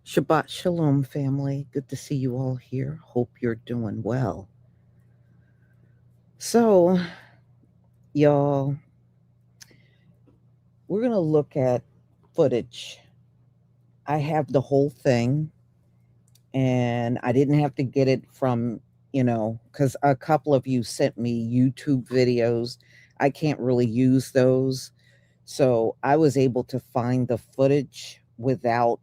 Shabbat Shalom, family. Good to see you all here. Hope you're doing well. So, y'all, we're going to look at footage. I have the whole thing, and I didn't have to get it from, because a couple of you sent me YouTube videos. I can't really use those. So, I was able to find the footage without,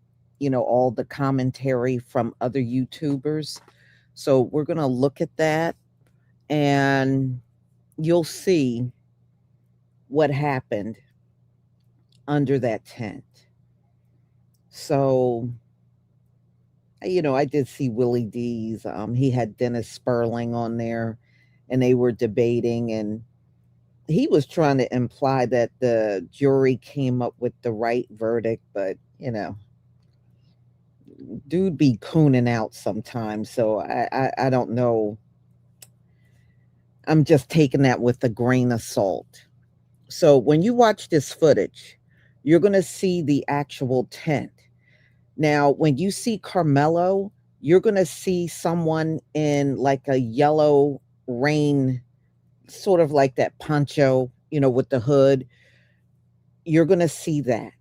all the commentary from other YouTubers. So, we're going to look at that and you'll see what happened under that tent. So, I did see Willie D's. He had Dennis Sperling on there, and they were debating, and he was trying to imply that the jury came up with the right verdict, but dude be cooning out sometimes. So I don't know. I'm just taking that with a grain of salt. So when you watch this footage, you're going to see the actual tent. Now, when you see Karmelo, you're going to see someone in like a yellow rain, sort of like that poncho, with the hood. You're going to see that.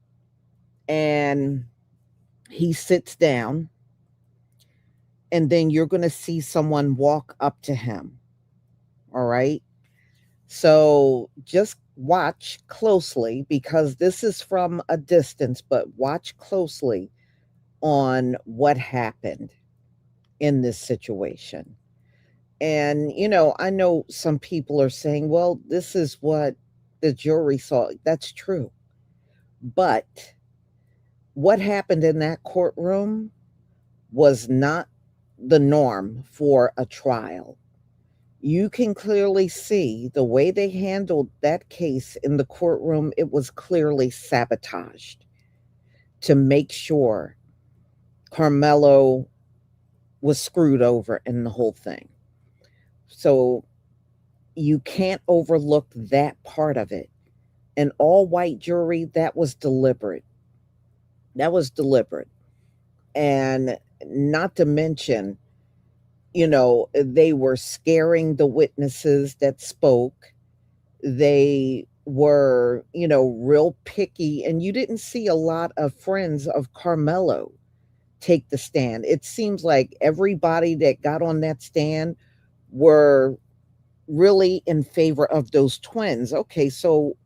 And he sits down, and then you're going to see someone walk up to him. All right. So just watch closely because this is from a distance, but watch closely on what happened in this situation. And, I know some people are saying, well, this is what the jury saw. That's true. But what happened in that courtroom was not the norm for a trial. You can clearly see the way they handled that case in the courtroom, it was clearly sabotaged to make sure Karmelo was screwed over in the whole thing. So you can't overlook that part of it. An all white jury, that was deliberate. That was deliberate. And not to mention, they were scaring the witnesses that spoke. They were, real picky. And you didn't see a lot of friends of Karmelo take the stand. It seems like everybody that got on that stand were really in favor of those twins. Okay, so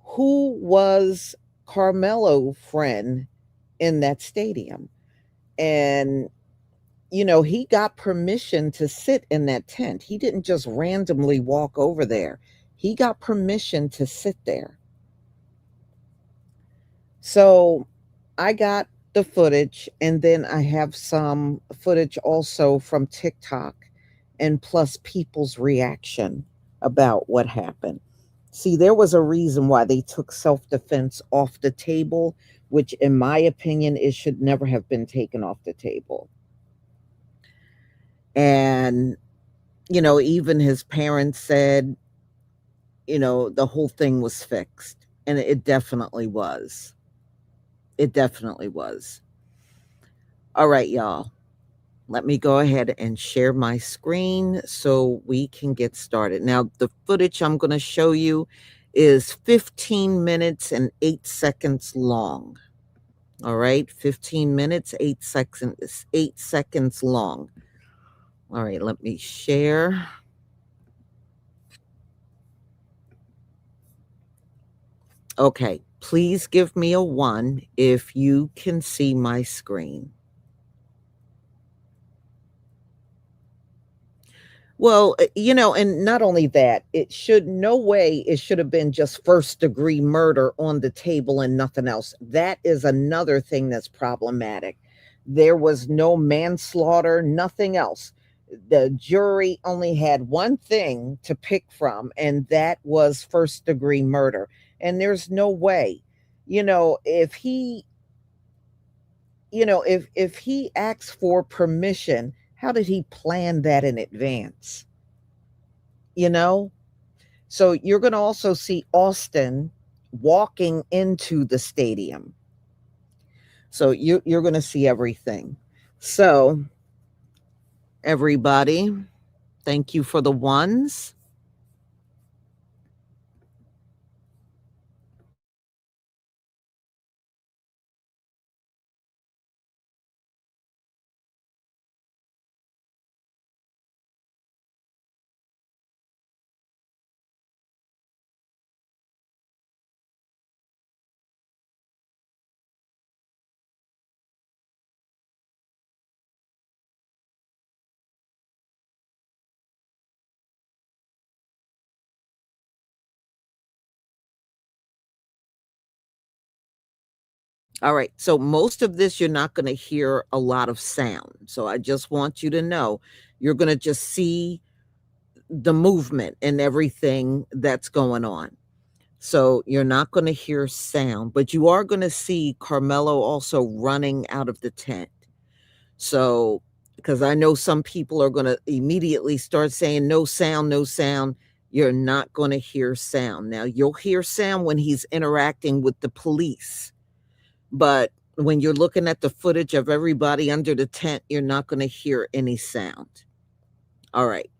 who was Karmelo friend in that stadium? And he got permission to sit in that tent. He didn't just randomly walk over there. He got permission to sit there. So I got the footage, and then I have some footage also from TikTok and plus people's reaction about what happened. See, there was a reason why they took self defense off the table, which, in my opinion, it should never have been taken off the table. And, even his parents said, the whole thing was fixed. And it definitely was. It definitely was. All right, y'all. Let me go ahead and share my screen so we can get started. Now, the footage I'm going to show you is 15 minutes and 8 seconds long. All right, 15 minutes, 8 seconds long. All right, let me share. Okay, please give me a 1 if you can see my screen. Well, and not only that, no way it should have been just first degree murder on the table and nothing else. That is another thing that's problematic. There was no manslaughter, nothing else. The jury only had one thing to pick from, and that was first degree murder. And there's no way, if he, if he asks for permission, how did he plan that in advance? So you're going to also see Austin walking into the stadium. So you're going to see everything. So everybody, thank you for the ones. All right. So most of this, you're not going to hear a lot of sound. So I just want you to know you're going to just see the movement and everything that's going on. So you're not going to hear sound, but you are going to see Karmelo also running out of the tent. So, because I know some people are going to immediately start saying no sound, no sound. You're not going to hear sound. Now, you'll hear sound when he's interacting with the police, but when you're looking at the footage of everybody under the tent, you're not going to hear any sound. All right.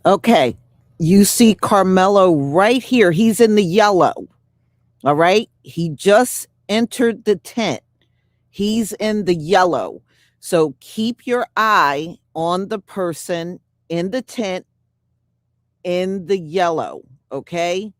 Okay. You see Karmelo right here. He's in the yellow. All right. He just entered the tent. He's in the yellow. So keep your eye on the person in the tent in the yellow. Okay.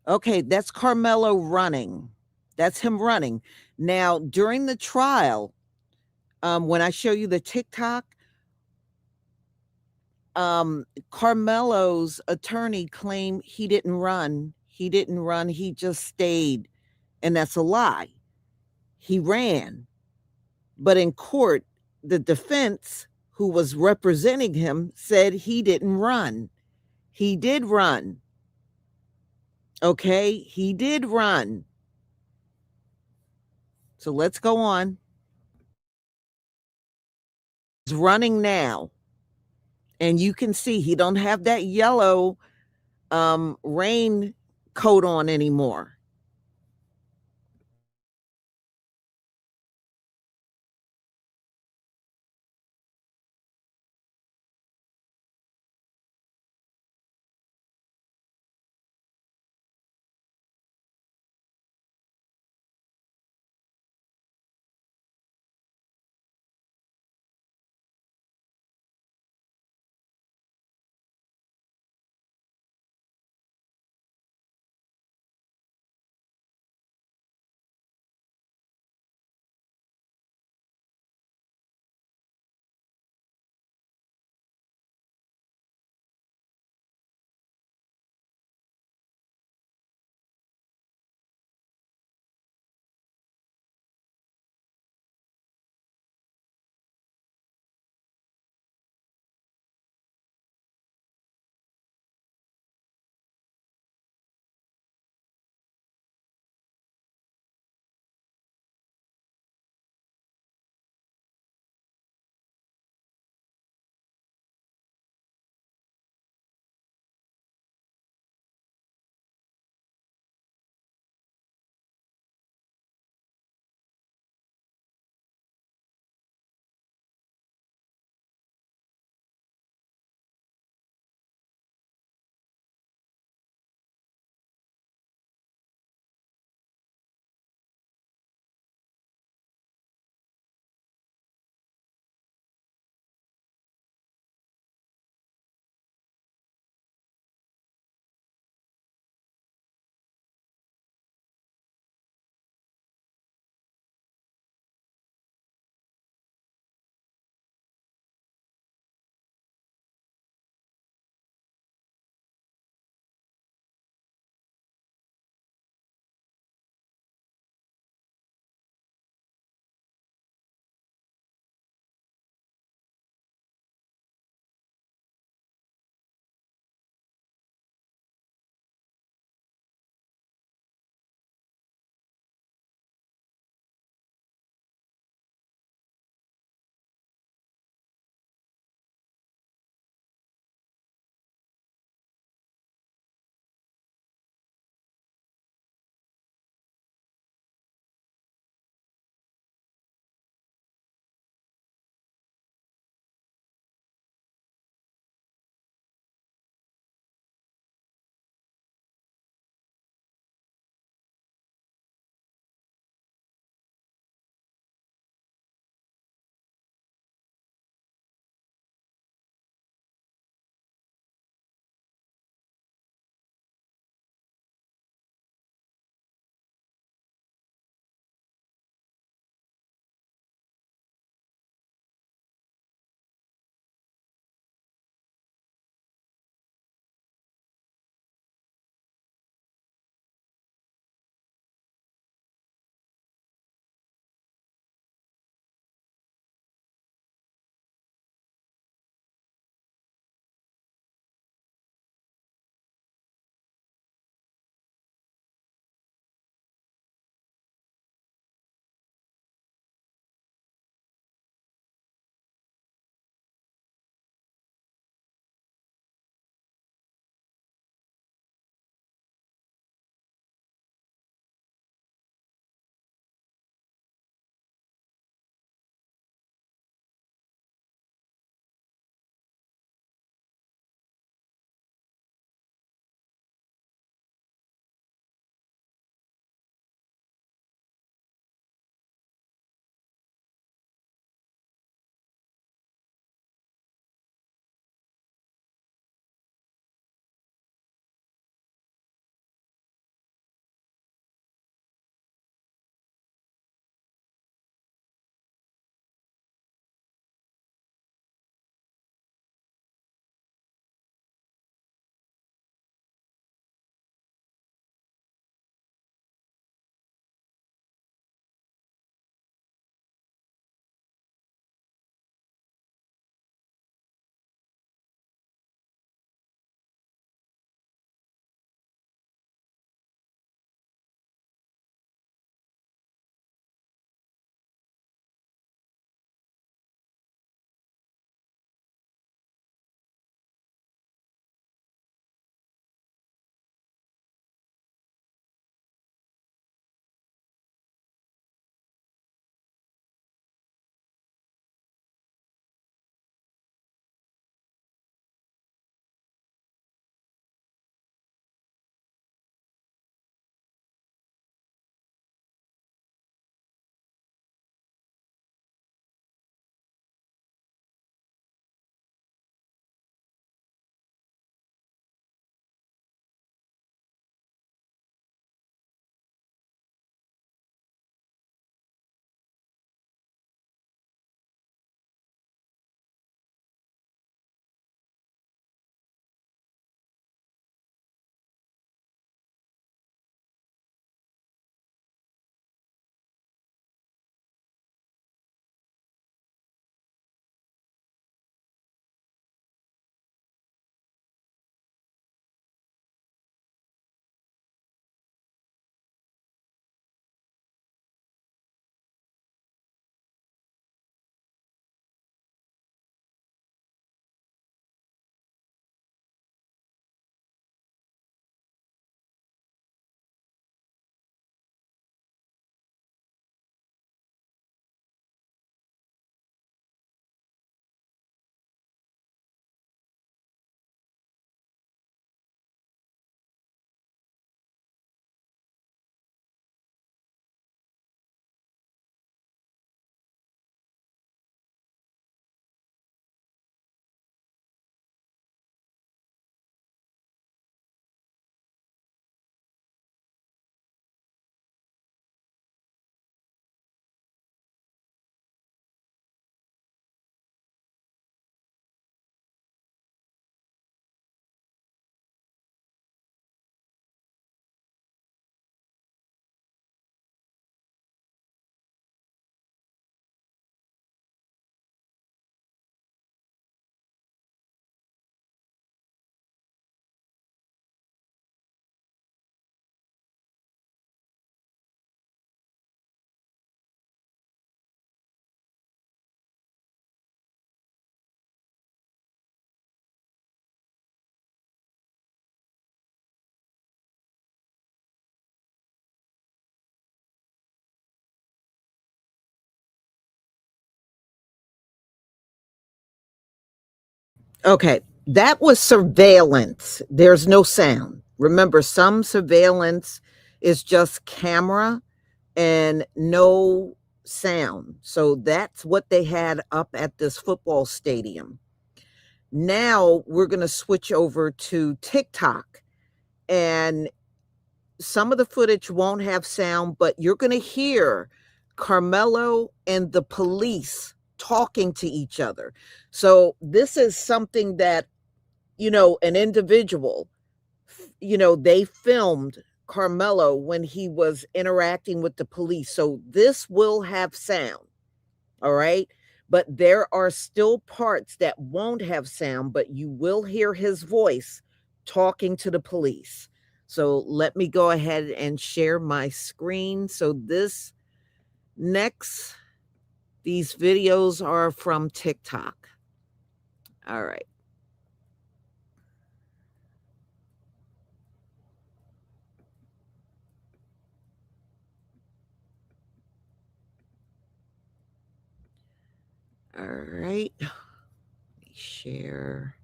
Okay, that's Karmelo running. That's him running. Now, during the trial, when I show you the TikTok, Carmelo's attorney claimed he didn't run. He didn't run. He just stayed. And that's a lie. He ran. But in court, the defense, who was representing him, said he didn't run. He did run. Okay, he did run. So let's go on. He's running now. And you can see he don't have that yellow rain coat on anymore. Okay, that was surveillance. There's no sound. Remember, some surveillance is just camera and no sound. So that's what they had up at this football stadium. Now we're going to switch over to TikTok, and some of the footage won't have sound, but you're going to hear Karmelo and the police talking to each other. So this is something that, an individual, they filmed Karmelo when he was interacting with the police. So this will have sound. All right. But there are still parts that won't have sound, but you will hear his voice talking to the police. So let me go ahead and share my screen. So these videos are from TikTok. All right. All right. Let me share.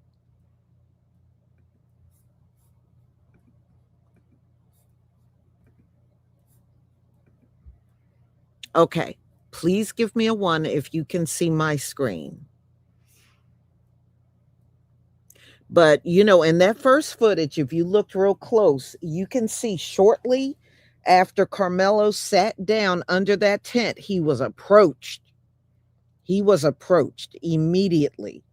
Okay. Please give me a 1 if you can see my screen. But, in that first footage, if you looked real close, you can see shortly after Karmelo sat down under that tent, he was approached. He was approached immediately.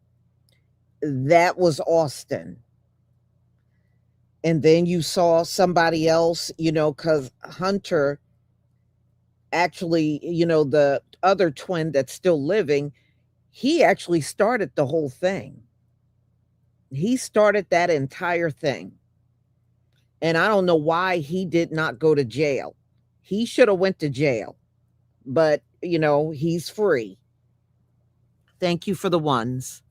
That was Austin. And then you saw somebody else, because Hunter actually, the other twin that's still living, he actually started the whole thing. He started that entire thing. And I don't know why he did not go to jail. He should have went to jail. But, he's free. Thank you for the ones.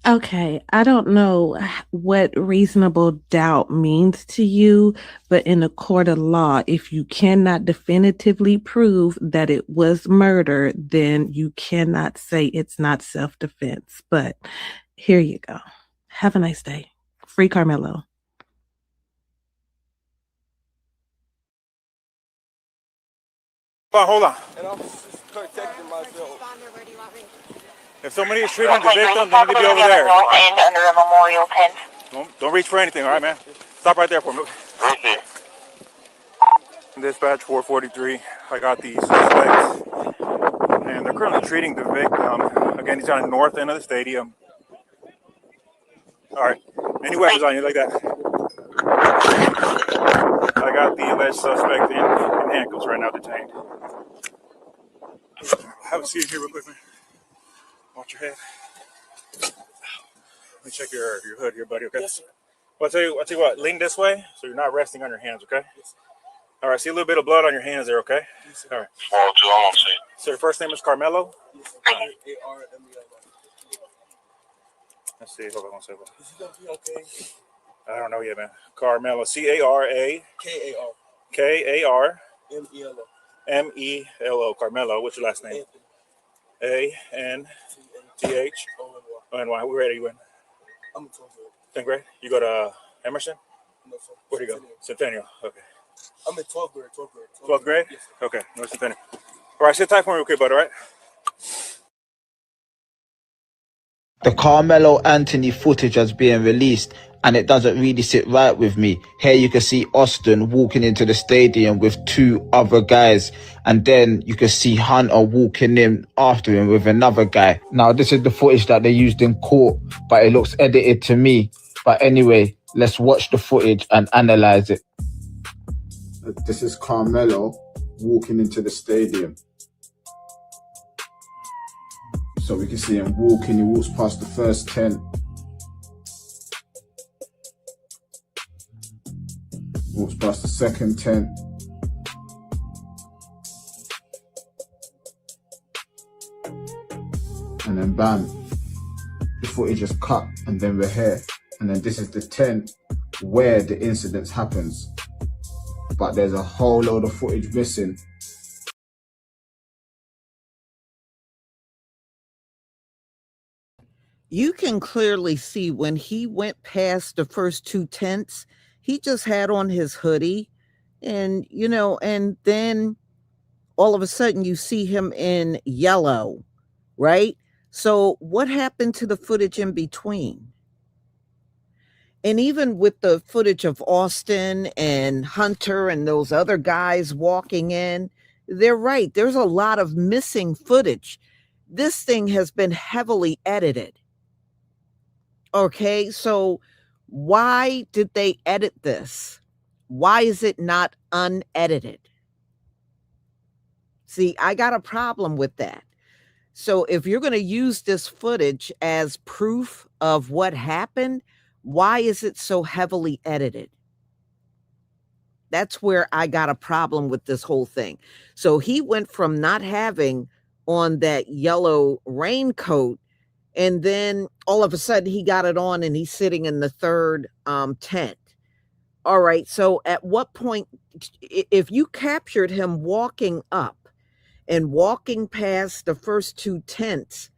Okay, I don't know what reasonable doubt means to you, but in a court of law, if you cannot definitively prove that it was murder, then you cannot say it's not self defense. But here you go. Have a nice day. Free Carmelo. Hold on. And I'm protecting myself. If somebody is treating the victim, they need to be over there. Under a memorial tent. Don't reach for anything, all right, man? Stop right there for me. Okay. Dispatch 443. I got the suspects, and they're currently treating the victim. Again, he's on the north end of the stadium. All right. Any weapons on you like that? I got the alleged suspect in handcuffs right now, detained. Have a seat here real quick, man. Watch your head. Let me check your hood here, buddy, okay? Yes, sir. Well, I'll tell you what, lean this way so you're not resting on your hands, okay? Yes, all right, see a little bit of blood on your hands there, okay? Yes, all right. So your first name is Karmelo? Yes, sir. Karmelo. Let's see, hold on one second. Is he gonna be okay? I don't know yet, man. Karmelo, C-A-R-A. K-A-R. K-A-R. M-E-L-O. M-E-L-O, Karmelo. What's your last name? A-N-T-H. O-N-Y. Where are you in? I'm in 12th grade. 10th grade? You go to Emerson? No, sir. Where do you go? Centennial. Okay. I'm in 12th grade. 12th grade? Yes, sir. Okay. No, Centennial. All right, sit tight for me real quick, bud, all right? The Karmelo Anthony footage has been released and it doesn't really sit right with me. Here you can see Austin walking into the stadium with two other guys, and then you can see Hunter walking in after him with another guy. Now this is the footage that they used in court, but it looks edited to me. But anyway, let's watch the footage and analyze it. This is Karmelo walking into the stadium. So we can see him walking, he walks past the first tent. Walks past the second tent. And then bam, the footage is cut and then we're here. And then this is the tent where the incident happens. But there's a whole load of footage missing. You can clearly see when he went past the first two tents, he just had on his hoodie and, and then all of a sudden you see him in yellow, right? So what happened to the footage in between? And even with the footage of Austin and Hunter and those other guys walking in, they're right. There's a lot of missing footage. This thing has been heavily edited. Okay, so why did they edit this? Why is it not unedited? See, I got a problem with that. So if you're going to use this footage as proof of what happened, why is it so heavily edited? That's where I got a problem with this whole thing. So he went from not having on that yellow raincoat, and then all of a sudden he got it on and he's sitting in the third tent. All right. So at what point, if you captured him walking up and walking past the first two tents,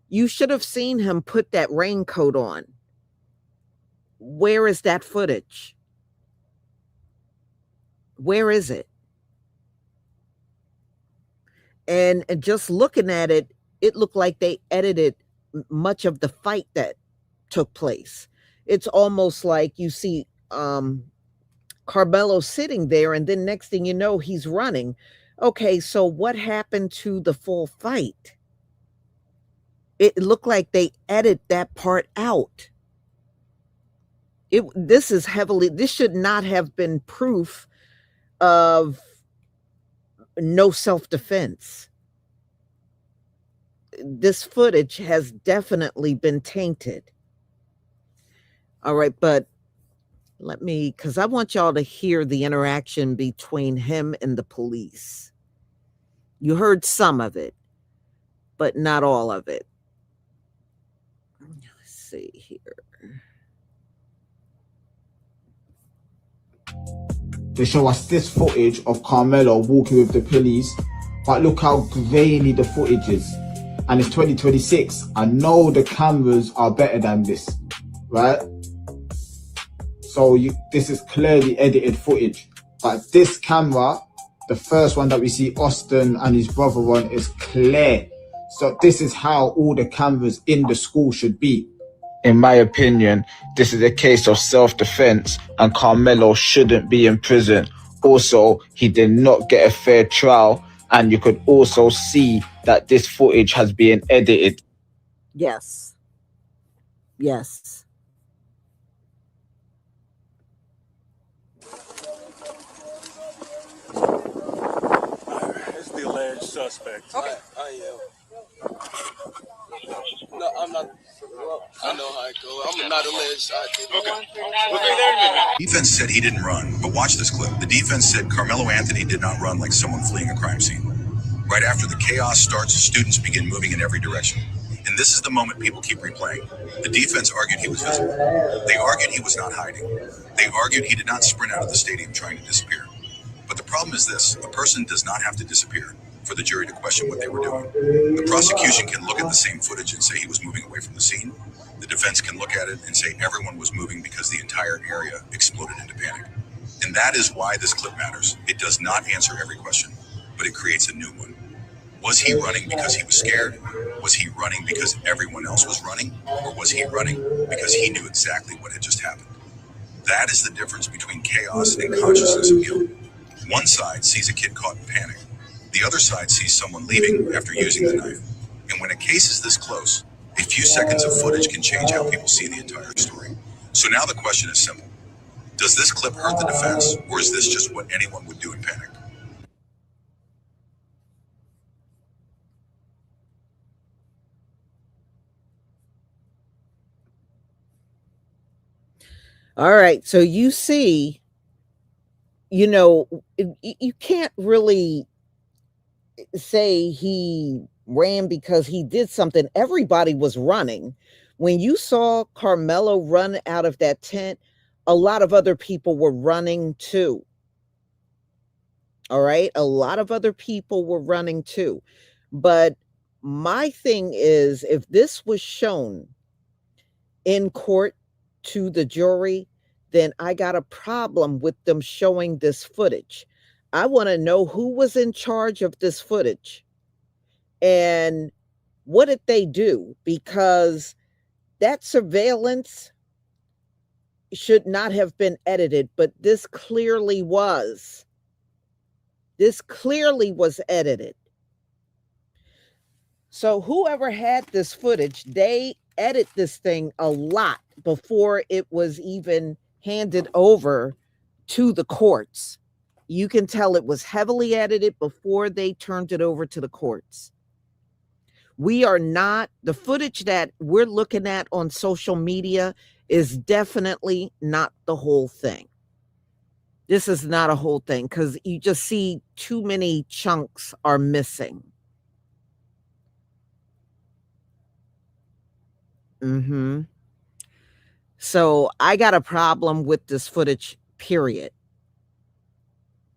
you should have seen him put that raincoat on. Where is that footage? Where is it? And just looking at it, it looked like they edited much of the fight that took place. It's almost like you see Karmelo sitting there, and then next thing you know, he's running. Okay, so what happened to the full fight? It looked like they edited that part out. This should not have been proof of no self-defense. This footage has definitely been tainted. All right, but because I want y'all to hear the interaction between him and the police. You heard some of it, but not all of it. Let's see here. They show us this footage of Karmelo walking with the police, but look how grainy the footage is. And it's 2026. I know the cameras are better than this, right? So this is clearly edited footage. But this camera, the first one that we see Austin and his brother on, is clear. So this is how all the cameras in the school should be. In my opinion, this is a case of self-defense and Karmelo shouldn't be in prison. Also, he did not get a fair trial, and you could also see that this footage has been edited. Yes. Yes. It's the alleged suspect. Okay. No, I'm not. Well, I know how it goes. I'm not alleged. The defense said he didn't run, but watch this clip. The defense said Karmelo Anthony did not run like someone fleeing a crime scene. Right after the chaos starts, students begin moving in every direction. And this is the moment people keep replaying. The defense argued he was visible. They argued he was not hiding. They argued he did not sprint out of the stadium trying to disappear. But the problem is this: a person does not have to disappear for the jury to question what they were doing. The prosecution can look at the same footage and say he was moving away from the scene. The defense can look at it and say everyone was moving because the entire area exploded into panic. And that is why this clip matters. It does not answer every question, but it creates a new one. Was he running because he was scared? Was he running because everyone else was running? Or was he running because he knew exactly what had just happened? That is the difference between chaos and consciousness of guilt. One side sees a kid caught in panic. The other side sees someone leaving after using the knife. And when a case is this close, a few seconds of footage can change how people see the entire story. So now the question is simple. Does this clip hurt the defense, or is this just what anyone would do in panic? All right. So you see, you can't really say he ran because he did something. Everybody was running. When you saw Karmelo run out of that tent, a lot of other people were running too. All right. A lot of other people were running too. But my thing is, if this was shown in court to the jury, then I got a problem with them showing this footage. I want to know who was in charge of this footage and what did they do, because that surveillance should not have been edited, but this clearly was. This clearly was edited. So whoever had this footage, they edit this thing a lot before it was even handed over to the courts. You can tell it was heavily edited before they turned it over to the courts. We are not, the footage that we're looking at on social media is definitely not the whole thing. This is not a whole thing because you just see too many chunks are missing. So I got a problem with this footage, period.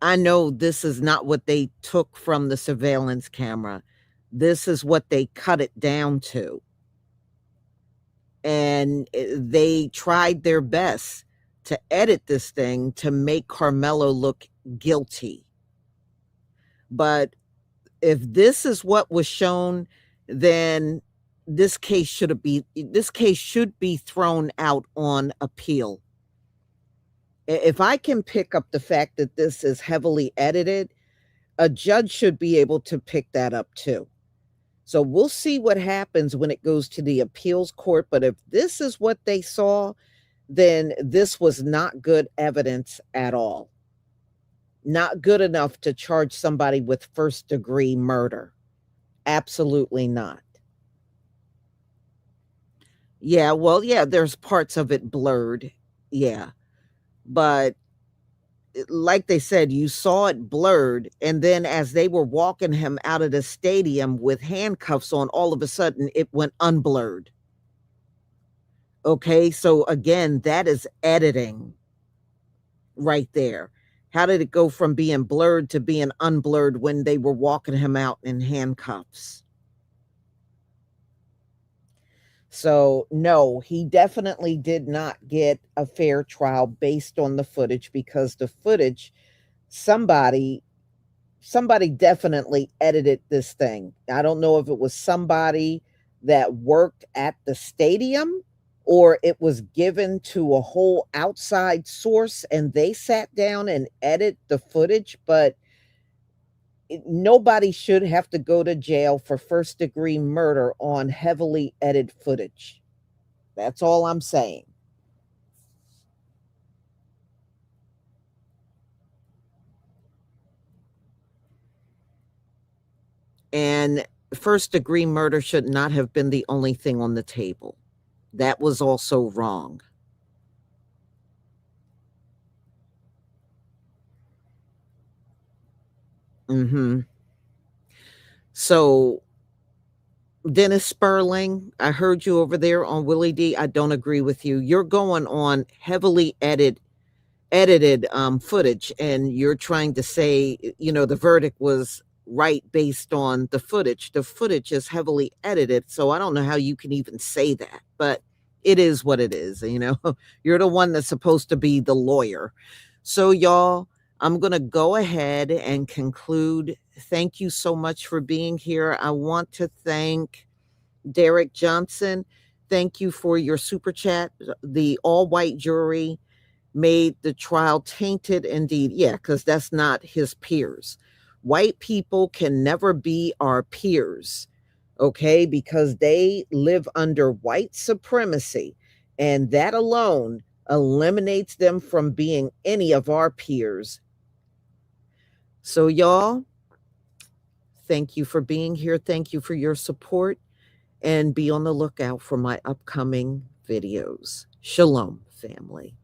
I know this is not what they took from the surveillance camera. This is what they cut it down to. And they tried their best to edit this thing to make Karmelo look guilty. But if this is what was shown, then this case should be thrown out on appeal. If I can pick up the fact that this is heavily edited, a judge should be able to pick that up too. So we'll see what happens when it goes to the appeals court. But if this is what they saw, then this was not good evidence at all. Not good enough to charge somebody with first-degree murder. Absolutely not. Yeah, well, yeah, there's parts of it blurred. Yeah. But like they said, you saw it blurred. And then as they were walking him out of the stadium with handcuffs on, all of a sudden it went unblurred. Okay, so again, that is editing right there. How did it go from being blurred to being unblurred when they were walking him out in handcuffs? So, no, he definitely did not get a fair trial based on the footage, because the footage, somebody definitely edited this thing. I don't know if it was somebody that worked at the stadium, or it was given to a whole outside source and they sat down and edit the footage, but nobody should have to go to jail for first-degree murder on heavily edited footage. That's all I'm saying. And first-degree murder should not have been the only thing on the table. That was also wrong. So, Dennis Sperling, I heard you over there on Willie D. I don't agree with you. You're going on heavily edited footage, and you're trying to say, the verdict was right based on the footage. The footage is heavily edited, so I don't know how you can even say that, but it is what it is. You're the one that's supposed to be the lawyer. So, y'all, I'm going to go ahead and conclude. Thank you so much for being here. I want to thank Derek Johnson. Thank you for your super chat. The all-white jury made the trial tainted indeed. Yeah, because that's not his peers. White people can never be our peers, okay? Because they live under white supremacy, and that alone eliminates them from being any of our peers. So, y'all, thank you for being here. Thank you for your support, and be on the lookout for my upcoming videos. Shalom, family.